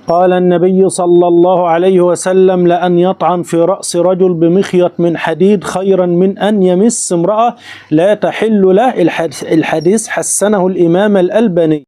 قال النبي صلى الله عليه وسلم: لأن يطعن في رأس رجل بمخيط من حديد خيرا من أن يمس امرأة لا تحل له. الحديث حسنه الإمام الألباني.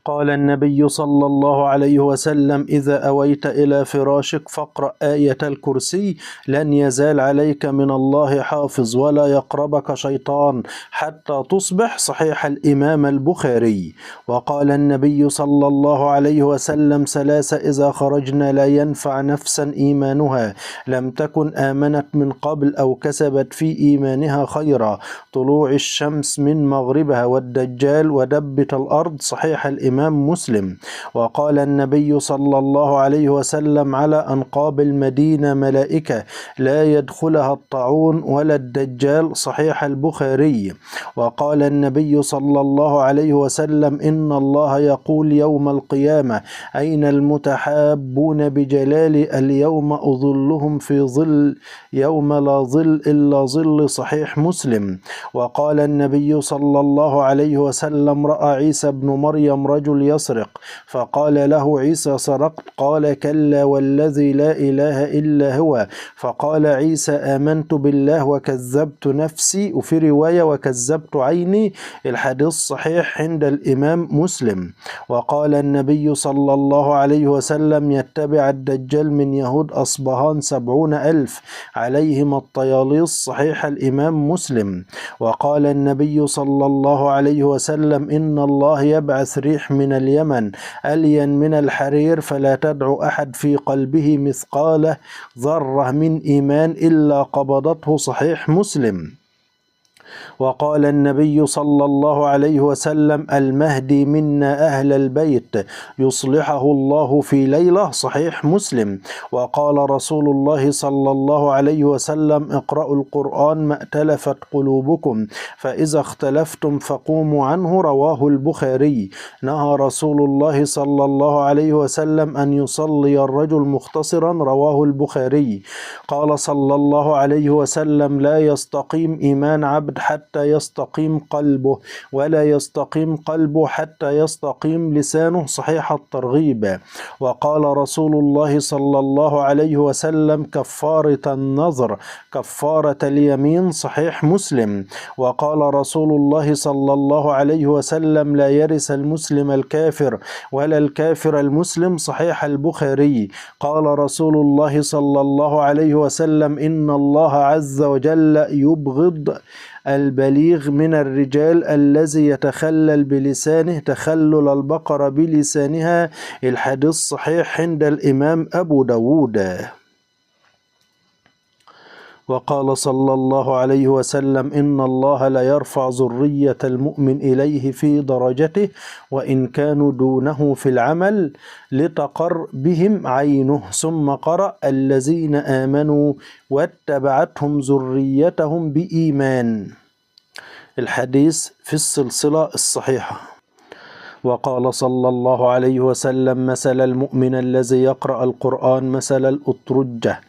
قال النبي صلى الله عليه وسلم: إذا أويت إلى فراشك فاقرأ آية الكرسي لن يزال عليك من الله حافظ ولا يقربك شيطان حتى تصبح. صحيح الإمام البخاري. وقال النبي صلى الله عليه وسلم: ثلاثة إذا خرجنا لا ينفع نفسا إيمانها لم تكن آمنت من قبل أو كسبت في إيمانها خيرا: طلوع الشمس من مغربها والدجال ودبة الأرض. صحيح الإمام مسلم. وقال النبي صلى الله عليه وسلم: على أنقاب المدينة ملائكة لا يدخلها الطاعون ولا الدجال. صحيح البخاري. وقال النبي صلى الله عليه وسلم: إن الله يقول يوم القيامة: أين المتحابون بجلالي اليوم أظلهم في ظل يوم لا ظل إلا ظل. صحيح مسلم. وقال النبي صلى الله عليه وسلم: رأى عيسى بن مريم رجل يسرق فقال له عيسى: سرقت؟ قال: كلا والذي لا إله إلا هو. فقال عيسى: آمنت بالله وكذبت نفسي، وفي رواية وكذبت عيني. الحديث صحيح عند الإمام مسلم. وقال النبي صلى الله عليه وسلم: يتبع الدجال من يهود أصبهان 70,000 عليهم الطياليص. صحيح الإمام مسلم. وقال النبي صلى الله عليه وسلم: إن الله يبعث ريح من اليمن ألين من الحرير فلا تدع أحد في قلبه مثقال ذرة من إيمان إلا قبضته. صحيح مسلم. وقال النبي صلى الله عليه وسلم: المهدي منا أهل البيت يصلحه الله في ليلة. صحيح مسلم. وقال رسول الله صلى الله عليه وسلم: اقرأوا القرآن ما ائتلفت قلوبكم فإذا اختلفتم فقوموا عنه. رواه البخاري. نهى رسول الله صلى الله عليه وسلم أن يصلي الرجل مختصرا. رواه البخاري. قال صلى الله عليه وسلم: لا يستقيم إيمان عبد حتى يستقيم قلبه ولا يستقيم قلبه حتى يستقيم لسانه. صحيح الترغيب. وقال رسول الله صلى الله عليه وسلم: كفارة النظر كفارة اليمين. صحيح مسلم. وقال رسول الله صلى الله عليه وسلم: لا يرث المسلم الكافر ولا الكافر المسلم. صحيح البخاري. قال رسول الله صلى الله عليه وسلم: إن الله عز وجل يبغض البليغ من الرجال الذي يتخلل بلسانه تخلل البقر بلسانها. الحديث صحيح عند الإمام أبو داود. وقال صلى الله عليه وسلم: إن الله لا يرفع ذرية المؤمن إليه في درجته وإن كانوا دونه في العمل لتقر بهم عينه. ثم قرأ: الذين آمنوا واتبعتهم ذريتهم بإيمان. الحديث في السلسلة الصحيحة. وقال صلى الله عليه وسلم: مثل المؤمن الذي يقرأ القرآن مثل الأترجة.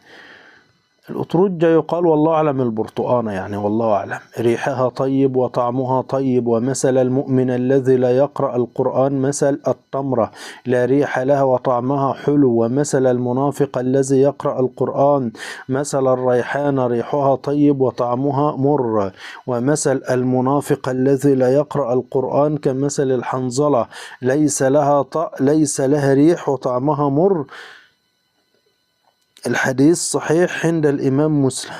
الأترجة يقال والله أعلم البرتقانة، يعني والله أعلم، ريحها طيب وطعمها طيب. ومثل المؤمن الذي لا يقرأ القرآن مثل التمرة لا ريح لها وطعمها حلو. ومثل المنافق الذي يقرأ القرآن مثل الريحان ريحها طيب وطعمها مر. ومثل المنافق الذي لا يقرأ القرآن كمثل الحنظلة ليس لها ريح وطعمها مر. الحديث صحيح عند الإمام مسلم.